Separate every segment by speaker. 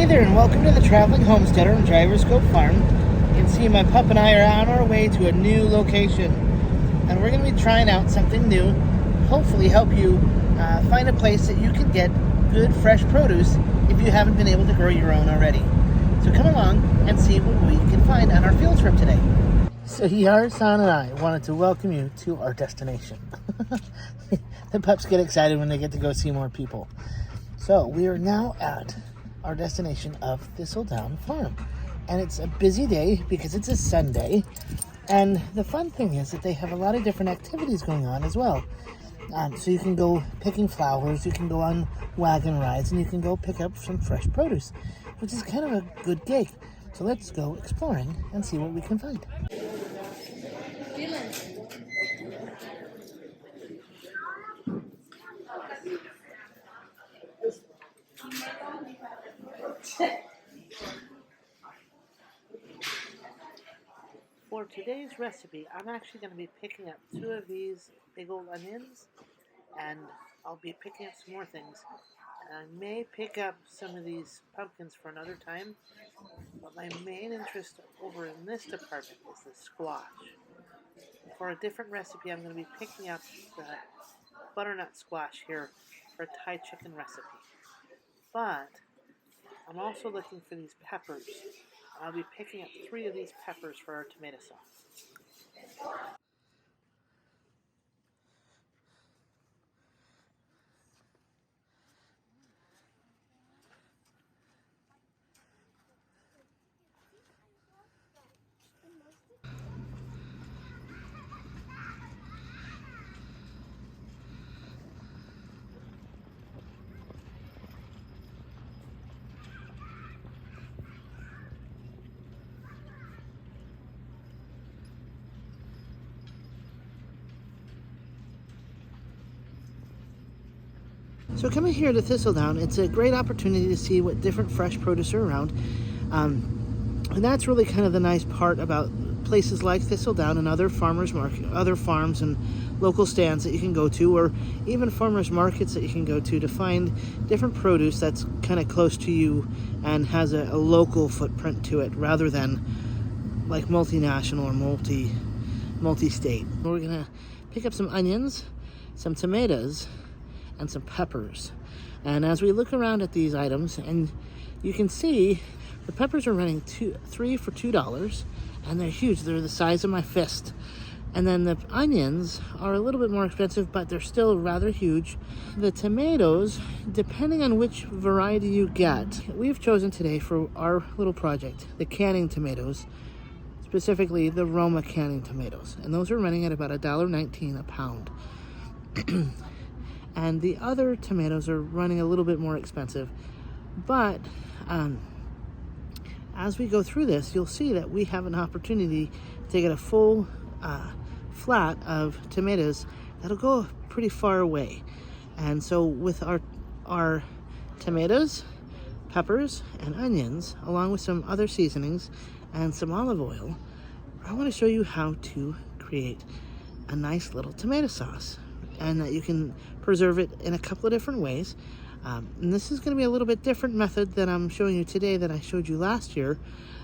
Speaker 1: Hey there, and welcome to the Traveling Homesteader on Driver's Scope Farm. You can see my pup and I are on our way to a new location, and we're going to be trying out something new, hopefully help you find a place that you can get good fresh produce if you haven't been able to grow your own already. So come along and see what we can find on our field trip today. So Yar-san and I wanted to welcome you to our destination. The pups get excited when they get to go see more people. So we are now at our destination of Thistledown Farm, and it's a busy day because it's a Sunday, and the fun thing is that they have a lot of different activities going on as well. So you can go picking flowers, you can go on wagon rides, and you can go pick up some fresh produce, which is kind of a good gig. So let's go exploring and see what we can find. For today's recipe, I'm actually going to be picking up 2 of these big old onions, and I'll be picking up some more things. And I may pick up some of these pumpkins for another time, but my main interest over in this department is the squash. For a different recipe, I'm going to be picking up the butternut squash here for a Thai chicken recipe. But I'm also looking for these peppers. I'll be picking up 3 of these peppers for our tomato sauce. So coming here to Thistledown, it's a great opportunity to see what different fresh produce are around. And that's really kind of the nice part about places like Thistledown and other farmers market, other farms and local stands that you can go to, or even farmers markets that you can go to find different produce that's kind of close to you and has a local footprint to it, rather than like multinational or multi-state. We're gonna pick up some onions, some tomatoes, and some peppers. And as we look around at these items, and you can see the peppers are running 3 for $2, and they're huge. They're the size of my fist. And then the onions are a little bit more expensive, but they're still rather huge. The tomatoes, depending on which variety you get, we've chosen today for our little project the canning tomatoes, specifically the Roma canning tomatoes, and those are running at about $1.19 a pound. And the other tomatoes are running a little bit more expensive. But as we go through this, you'll see that we have an opportunity to get a full flat of tomatoes that'll go pretty far away. And so with our tomatoes, peppers, and onions, along with some other seasonings and some olive oil, I want to show you how to create a nice little tomato sauce, and that you can preserve it in a couple of different ways. And this is going to be a little bit different method than I'm showing you today that I showed you last year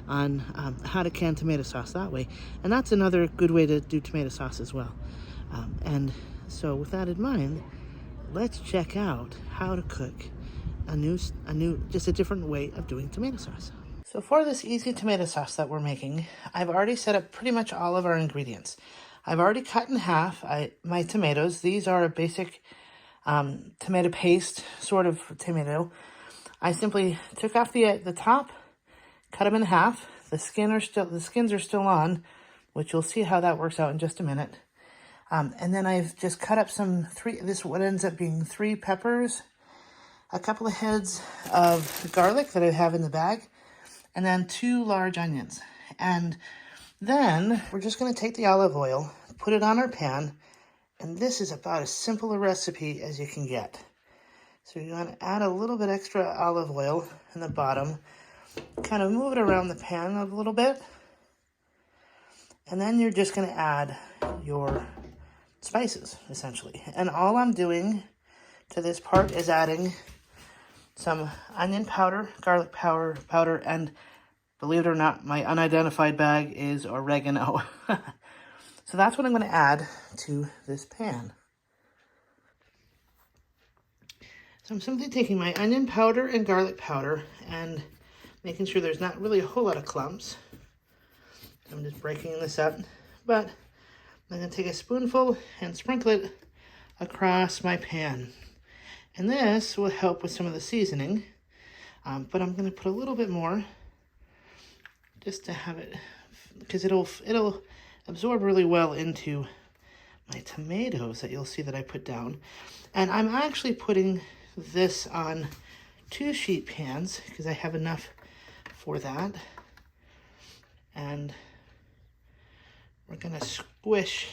Speaker 1: on how to can tomato sauce that way. And that's another good way to do tomato sauce as well. And so with that in mind, let's check out how to cook just a different way of doing tomato sauce. So for this easy tomato sauce that we're making, I've already set up pretty much all of our ingredients. I've already cut in half my tomatoes. These are a basic tomato paste sort of tomato. I simply took off the top, cut them in half. The skins are still on, which you'll see how that works out in just a minute. And then I've just cut up this what ends up being 3 peppers, a couple of heads of garlic that I have in the bag, and then 2 large onions. And then we're just going to take the olive oil, put it on our pan, and this is about as simple a recipe as you can get. So you're going to add a little bit extra olive oil in the bottom, kind of move it around the pan a little bit, and then you're just going to add your spices, essentially. And all I'm doing to this part is adding some onion powder, garlic powder, and believe it or not, my unidentified bag is oregano. So that's what I'm going to add to this pan. So I'm simply taking my onion powder and garlic powder and making sure there's not really a whole lot of clumps. I'm just breaking this up, but I'm going to take a spoonful and sprinkle it across my pan. And this will help with some of the seasoning, but I'm going to put a little bit more just to have it, because it'll absorb really well into my tomatoes that you'll see that I put down. And I'm actually putting this on 2 sheet pans because I have enough for that. And we're going to squish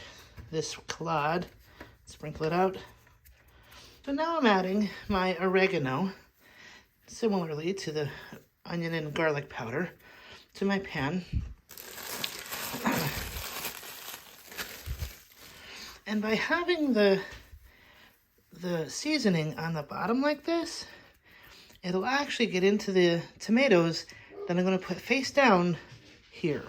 Speaker 1: this clod, sprinkle it out. So now I'm adding my oregano, similarly to the onion and garlic powder, to my pan. And by having the seasoning on the bottom like this, it'll actually get into the tomatoes that I'm going to put face down here.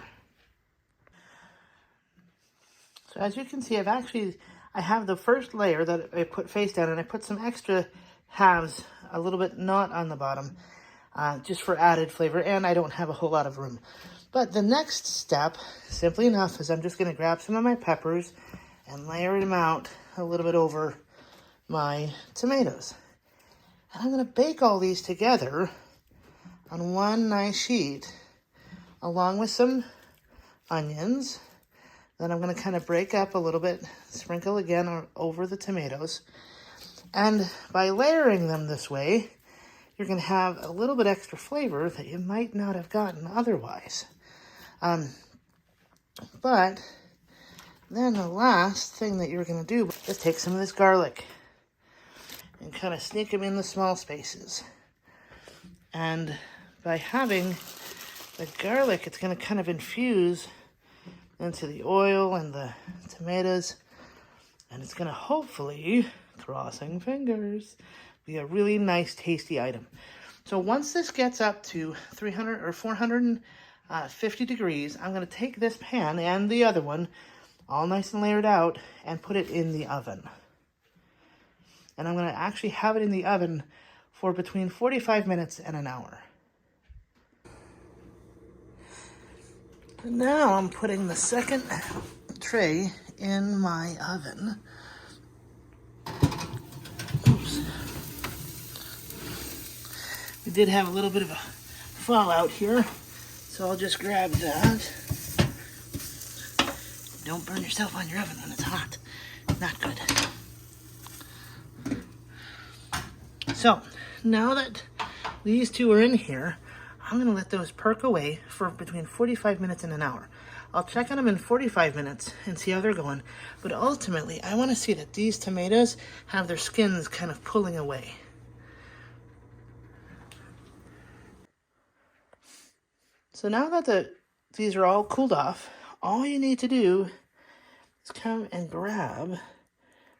Speaker 1: So as you can see, I have the first layer that I put face down, and I put some extra halves, a little bit not on the bottom, just for added flavor, and I don't have a whole lot of room. But the next step, simply enough, is I'm just going to grab some of my peppers and layer them out a little bit over my tomatoes. And I'm going to bake all these together on one nice sheet, along with some onions. Then I'm going to kind of break up a little bit, sprinkle again over the tomatoes. And by layering them this way, you're going to have a little bit extra flavor that you might not have gotten otherwise. But then the last thing that you're going to do is take some of this garlic and kind of sneak them in the small spaces. And by having the garlic, it's going to kind of infuse into the oil and the tomatoes, and it's going to hopefully, crossing fingers, be a really nice, tasty item. So once this gets up to 300 or 450 degrees, I'm going to take this pan and the other one, all nice and layered out, and put it in the oven. And I'm going to actually have it in the oven for between 45 minutes and an hour. And now I'm putting the second tray in my oven. Oops. We did have a little bit of a fallout here, so I'll just grab that. Don't burn yourself on your oven when it's hot. Not good. So, now that these two are in here, I'm going to let those perk away for between 45 minutes and an hour. I'll check on them in 45 minutes and see how they're going. But ultimately, I want to see that these tomatoes have their skins kind of pulling away. So now that these are all cooled off, all you need to do is come and grab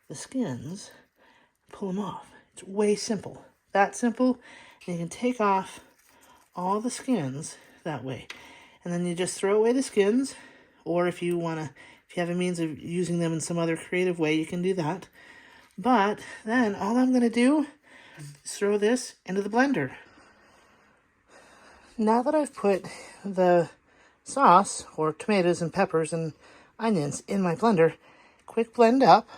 Speaker 1: the skins, pull them off. It's way simple. That simple. And you can take off all the skins that way. And then you just throw away the skins, or if you have a means of using them in some other creative way, you can do that. But then all I'm going to do is throw this into the blender. Now that I've put the sauce, or tomatoes and peppers and onions, in my blender, quick blend up.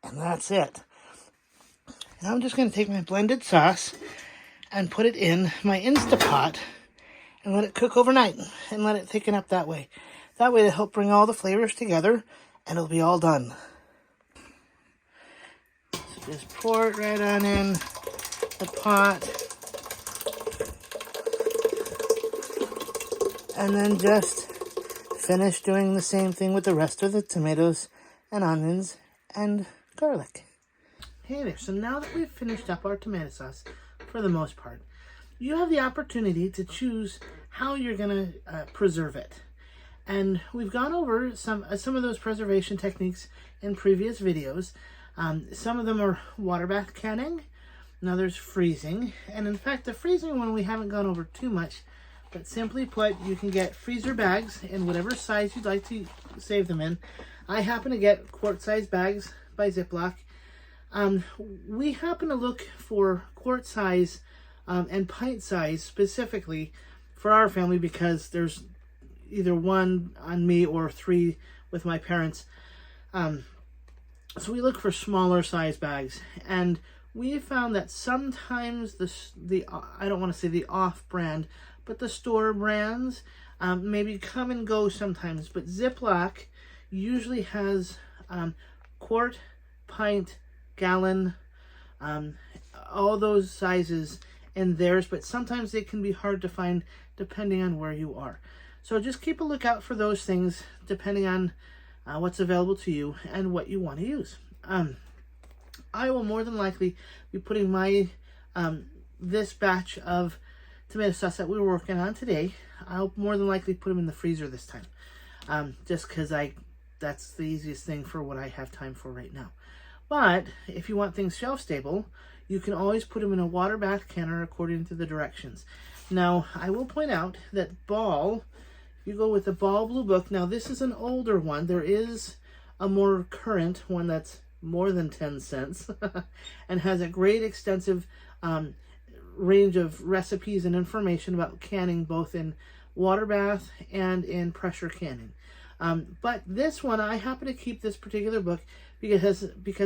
Speaker 1: And that's it. Now I'm just going to take my blended sauce and put it in my Instapot and let it cook overnight and let it thicken up that way. That way it'll help bring all the flavors together and it'll be all done. So just pour it right on in the pot. And then just finish doing the same thing with the rest of the tomatoes and onions and garlic. Hey there, so now that we've finished up our tomato sauce, for the most part, you have the opportunity to choose how you're going to preserve it. And we've gone over some of those preservation techniques in previous videos. Some of them are water bath canning, and others freezing. And in fact, the freezing one we haven't gone over too much, but simply put, you can get freezer bags in whatever size you'd like to save them in. I happen to get quart-size bags by Ziploc. We happen to look for quart size and pint size specifically for our family because there's either one on me or three with my parents. So we look for smaller size bags, and we found that sometimes the I don't want to say the off-brand, but the store brands maybe come and go sometimes. But Ziploc usually has quart, pint, gallon, all those sizes in theirs, but sometimes they can be hard to find depending on where you are. So just keep a lookout for those things depending on what's available to you and what you want to use. I will more than likely be putting my this batch of tomato sauce that we were working on today, I'll more than likely put them in the freezer this time, just because that's the easiest thing for what I have time for right now. But if you want things shelf stable, you can always put them in a water bath canner according to the directions. Now, I will point out that Ball, if you go with the Ball Blue Book, now this is an older one. There is a more current one that's more than 10 cents and has a great extensive range of recipes and information about canning, both in water bath and in pressure canning. But this one, I happen to keep this particular book because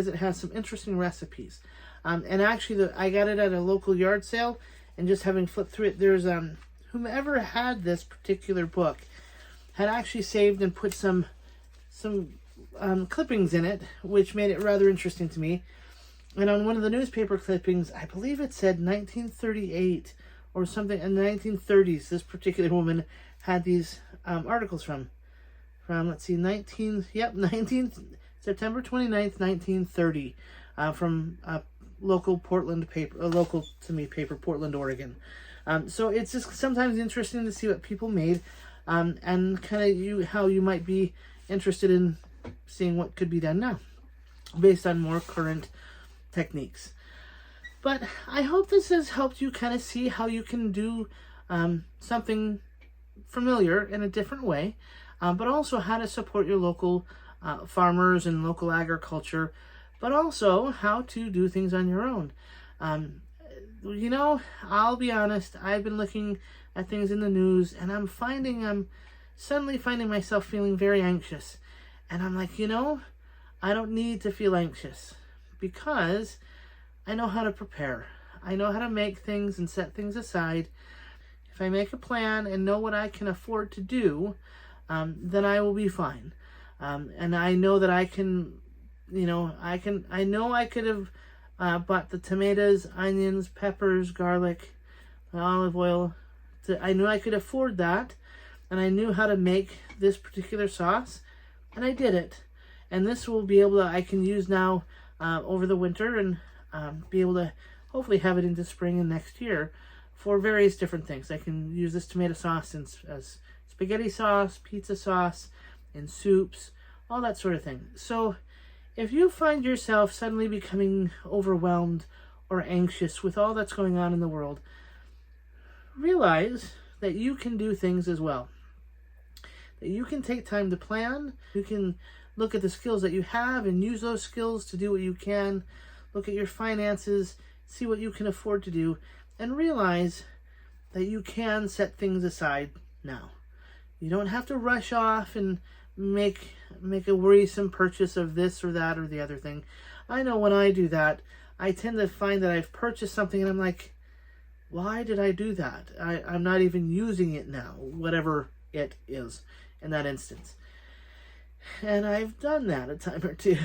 Speaker 1: it has some interesting recipes. And actually, I got it at a local yard sale, and just having flipped through it, there's whomever had this particular book had actually saved and put some clippings in it, which made it rather interesting to me. And on one of the newspaper clippings, I believe it said 1938 or something, in the 1930s, this particular woman had these articles from let's see, September 29th, 1930, from local Portland paper, local to me paper, Portland, Oregon. So it's just sometimes interesting to see what people made, and kind of how you might be interested in seeing what could be done now, based on more current techniques. But I hope this has helped you kind of see how you can do something familiar in a different way, but also how to support your local farmers and local agriculture, but also how to do things on your own. You know, I'll be honest, I've been looking at things in the news, and I'm suddenly finding myself feeling very anxious. And I'm like, you know, I don't need to feel anxious because I know how to prepare. I know how to make things and set things aside. If I make a plan and know what I can afford to do, then I will be fine. And I know that I can, I know I could have bought the tomatoes, onions, peppers, garlic, olive oil. I knew I could afford that, and I knew how to make this particular sauce, and I did it. And this will be able to, I can use now over the winter, and be able to hopefully have it into spring and next year for various different things. I can use this tomato sauce as spaghetti sauce, pizza sauce, in soups, all that sort of thing. So if you find yourself suddenly becoming overwhelmed or anxious with all that's going on in the world, realize that you can do things as well. That you can take time to plan. You can look at the skills that you have and use those skills to do what you can. Look at your finances, see what you can afford to do, and realize that you can set things aside now. You don't have to rush off and make a worrisome purchase of this or that or the other thing. I know when I do that, I tend to find that I've purchased something and I'm like, why did I do that? I'm not even using it now, whatever it is in that instance. And I've done that a time or two.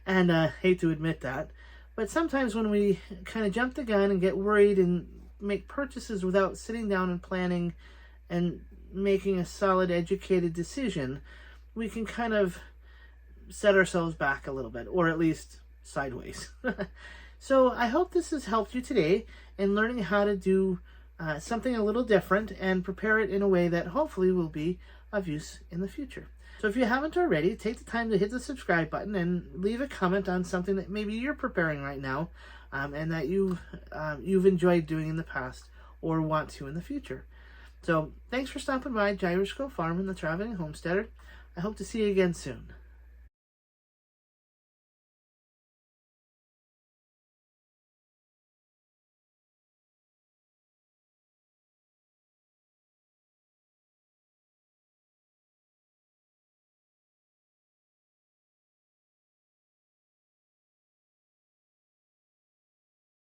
Speaker 1: And hate to admit that. But sometimes when we kind of jump the gun and get worried and make purchases without sitting down and planning and making a solid, educated decision, we can kind of set ourselves back a little bit, or at least sideways. So I hope this has helped you today in learning how to do something a little different and prepare it in a way that hopefully will be of use in the future. So if you haven't already, take the time to hit the subscribe button and leave a comment on something that maybe you're preparing right now and that you've enjoyed doing in the past or want to in the future. So thanks for stopping by Gyroscope Farm and the Traveling Homesteader. I hope to see you again soon.